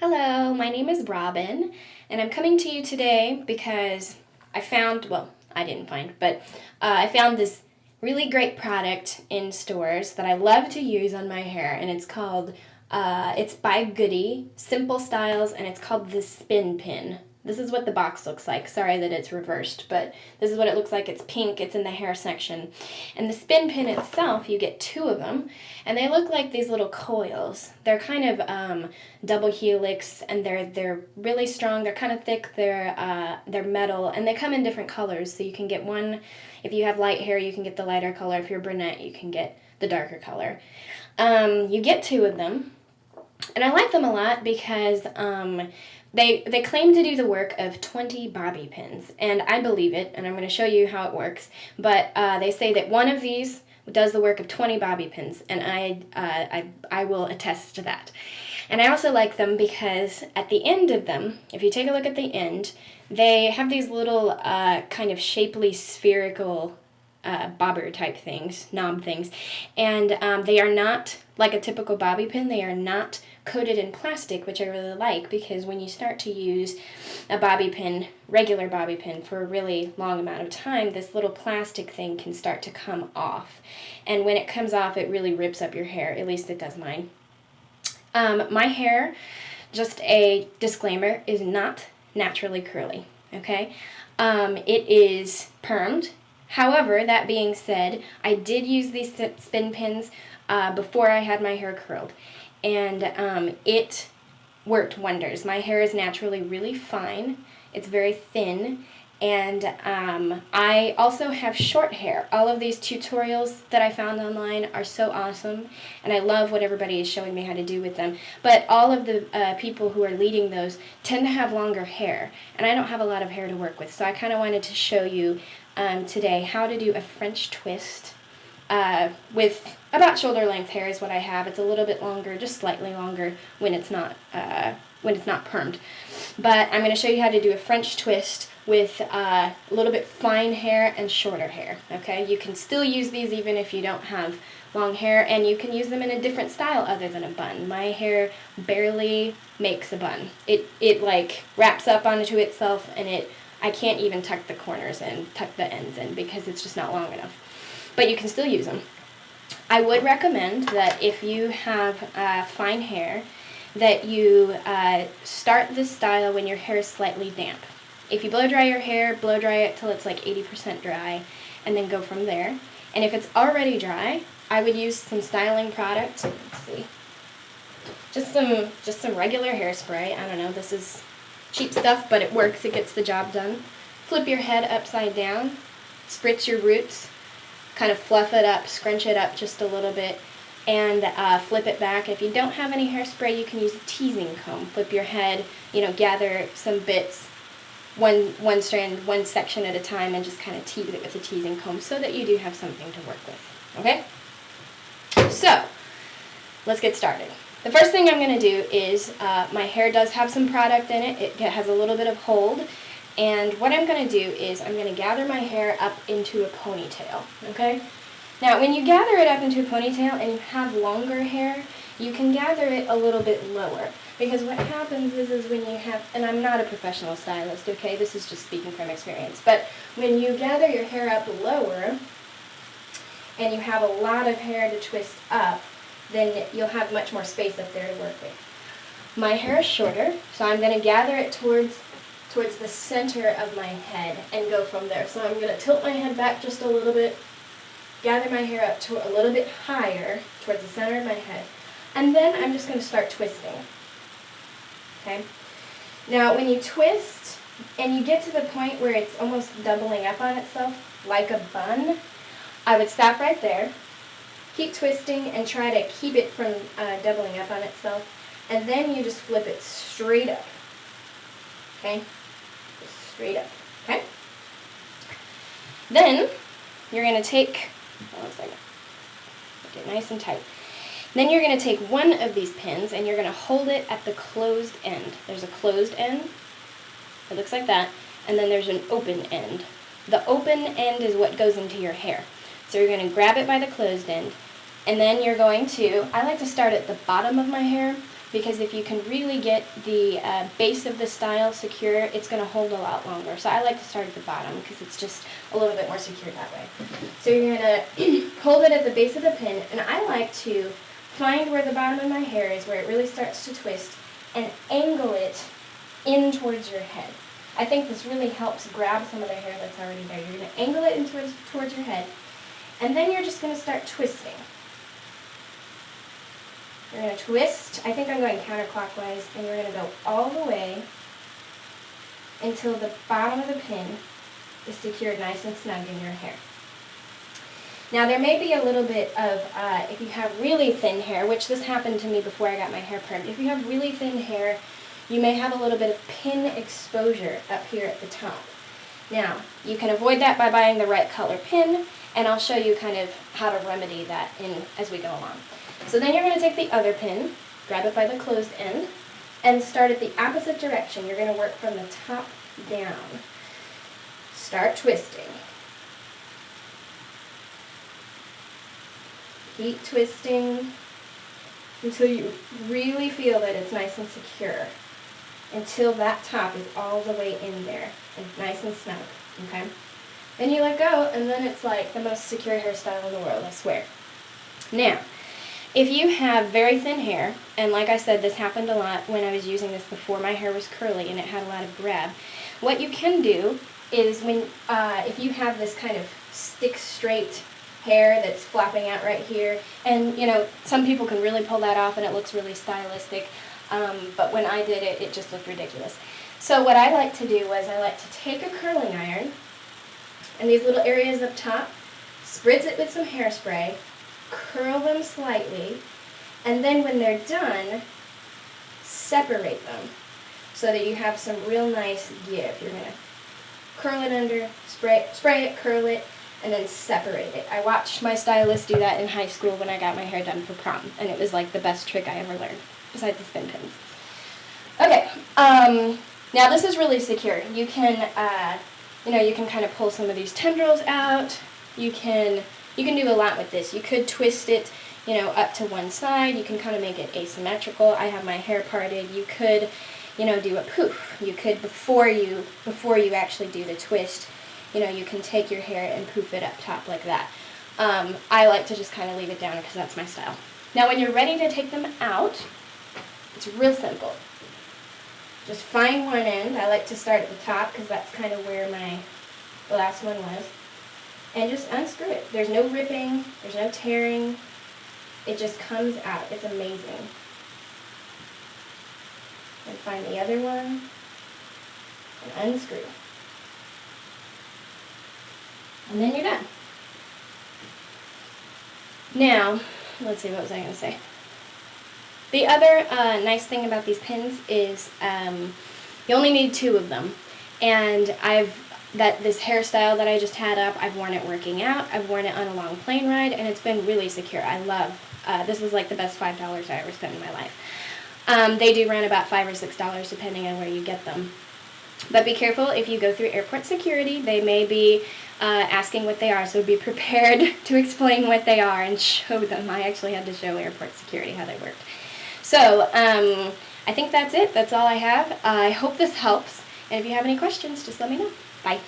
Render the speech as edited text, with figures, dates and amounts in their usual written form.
Hello, my name is Robin, and I'm coming to you today because I found, well, I didn't find, but I found this really great product in stores that I love to use on my hair, and it's by Goody, Simple Styles, and it's called the Spin Pin. This is what the box looks like. Sorry that it's reversed, but this is what it looks like. It's pink. It's in the hair section. And the spin pin itself, you get two of them, and they look like these little coils. They're kind of double helix, and they're really strong. They're kind of thick. They're metal, and they come in different colors. So you can get one. If you have light hair, you can get the lighter color. If you're brunette, you can get the darker color. You get two of them, and I like them a lot because they claim to do the work of 20 bobby pins, and I believe it, and I'm going to show you how it works. But they say that one of these does the work of 20 bobby pins, and I will attest to that. And I also like them because at the end of them, if you take a look at the end, they have these little kind of shapely spherical bobber type things, knob things, and they are not like a typical bobby pin. They are not coated in plastic, which I really like, because when you start to use a bobby pin, regular bobby pin, for a really long amount of time, this little plastic thing can start to come off, and when it comes off, it really rips up your hair. At least it does mine. My hair, just a disclaimer, is not naturally curly, okay? It is permed. However, that being said, I did use these spin pins before I had my hair curled, and it worked wonders. My hair is naturally really fine. It's very thin, and I also have short hair. All of these tutorials that I found online are so awesome, and I love what everybody is showing me how to do with them. But all of the people who are leading those tend to have longer hair, and I don't have a lot of hair to work with, so I kind of wanted to show you today how to do a French twist with about shoulder length hair is what I have. It's a little bit longer, just slightly longer when it's not permed. But I'm going to show you how to do a French twist with a little bit fine hair and shorter hair. Okay, you can still use these even if you don't have long hair, and you can use them in a different style other than a bun. My hair barely makes a bun. It like wraps up onto itself, and I can't even tuck the corners in, tuck the ends in, because it's just not long enough. But you can still use them. I would recommend that if you have fine hair, that you start this style when your hair is slightly damp. If you blow dry your hair, blow dry it till it's like 80% dry, and then go from there. And if it's already dry, I would use some styling product. Let's see. Just some regular hairspray. I don't know, this is cheap stuff, but it works. It gets the job done. Flip your head upside down, spritz your roots, kind of fluff it up, scrunch it up just a little bit, and flip it back. If you don't have any hairspray, you can use a teasing comb. Flip your head, gather some bits, one strand, one section at a time, and just kind of tease it with a teasing comb so that you do have something to work with, okay? So, let's get started. The first thing I'm going to do is, my hair does have some product in it. It has a little bit of hold. And what I'm going to do is I'm going to gather my hair up into a ponytail, okay? Now, when you gather it up into a ponytail and you have longer hair, you can gather it a little bit lower. Because what happens is when you have, and I'm not a professional stylist, okay? This is just speaking from experience. But when you gather your hair up lower and you have a lot of hair to twist up, then you'll have much more space up there to work with. My hair is shorter, so I'm going to gather it towards the center of my head and go from there. So I'm going to tilt my head back just a little bit, gather my hair up to a little bit higher towards the center of my head, and then I'm just going to start twisting. Okay? Now when you twist and you get to the point where it's almost doubling up on itself, like a bun, I would stop right there, keep twisting, and try to keep it from doubling up on itself, and then you just flip it straight up. Okay? Just straight up. Okay? Then you're going to take, one second, get it nice and tight. Then you're going to take one of these pins and you're going to hold it at the closed end. There's a closed end. It looks like that. And then there's an open end. The open end is what goes into your hair. So you're going to grab it by the closed end, and then you're going to, I like to start at the bottom of my hair, because if you can really get the base of the style secure, it's going to hold a lot longer. So I like to start at the bottom because it's just a little bit more secure that way. So you're going to hold it at the base of the pin, and I like to find where the bottom of my hair is, where it really starts to twist, and angle it in towards your head. I think this really helps grab some of the hair that's already there. You're going to angle it in towards your head, and then you're just going to start twisting. You're going to twist, I think I'm going counterclockwise, and you're going to go all the way until the bottom of the pin is secured nice and snug in your hair. Now there may be a little bit of, if you have really thin hair, which this happened to me before I got my hair permed, if you have really thin hair, you may have a little bit of pin exposure up here at the top. Now, you can avoid that by buying the right color pin, and I'll show you kind of how to remedy that as we go along. So then you're going to take the other pin, grab it by the closed end, and start at the opposite direction. You're going to work from the top down. Start twisting. Keep twisting until you really feel that it's nice and secure. Until that top is all the way in there and nice and snug, okay? Then you let go, and then it's like the most secure hairstyle in the world, I swear. Now, if you have very thin hair, and like I said, this happened a lot when I was using this before my hair was curly and it had a lot of grab, what you can do is if you have this kind of stick straight hair that's flopping out right here, and you know, some people can really pull that off and it looks really stylistic, but when I did it, it just looked ridiculous. So what I like to do was I like to take a curling iron, and these little areas up top, spritz it with some hairspray, curl them slightly, and then when they're done, separate them so that you have some real nice give. You're going to curl it under, spray it, curl it, and then separate it. I watched my stylist do that in high school when I got my hair done for prom, and it was like the best trick I ever learned, besides the spin pins. Okay, now this is really secure. You can, you can kind of pull some of these tendrils out. You can do a lot with this. You could twist it, up to one side. You can kind of make it asymmetrical. I have my hair parted. You could, do a poof. You could, before you actually do the twist, you can take your hair and poof it up top like that. I like to just kind of leave it down because that's my style. Now when you're ready to take them out, it's real simple. Just find one end. I like to start at the top because that's kind of where the last one was. And just unscrew it. There's no ripping, there's no tearing. It just comes out. It's amazing. And find the other one and unscrew. And then you're done. Now, let's see, what was I going to say? The other nice thing about these pins is you only need 2 of them. And this hairstyle that I just had up, I've worn it working out, I've worn it on a long plane ride, and it's been really secure. I love, this is like the best $5 I ever spent in my life. They do run about $5 or $6 depending on where you get them. But be careful if you go through airport security. They may be asking what they are, so be prepared to explain what they are and show them. I actually had to show airport security how they worked. So I think that's it. That's all I have. I hope this helps. And if you have any questions, just let me know. Bye.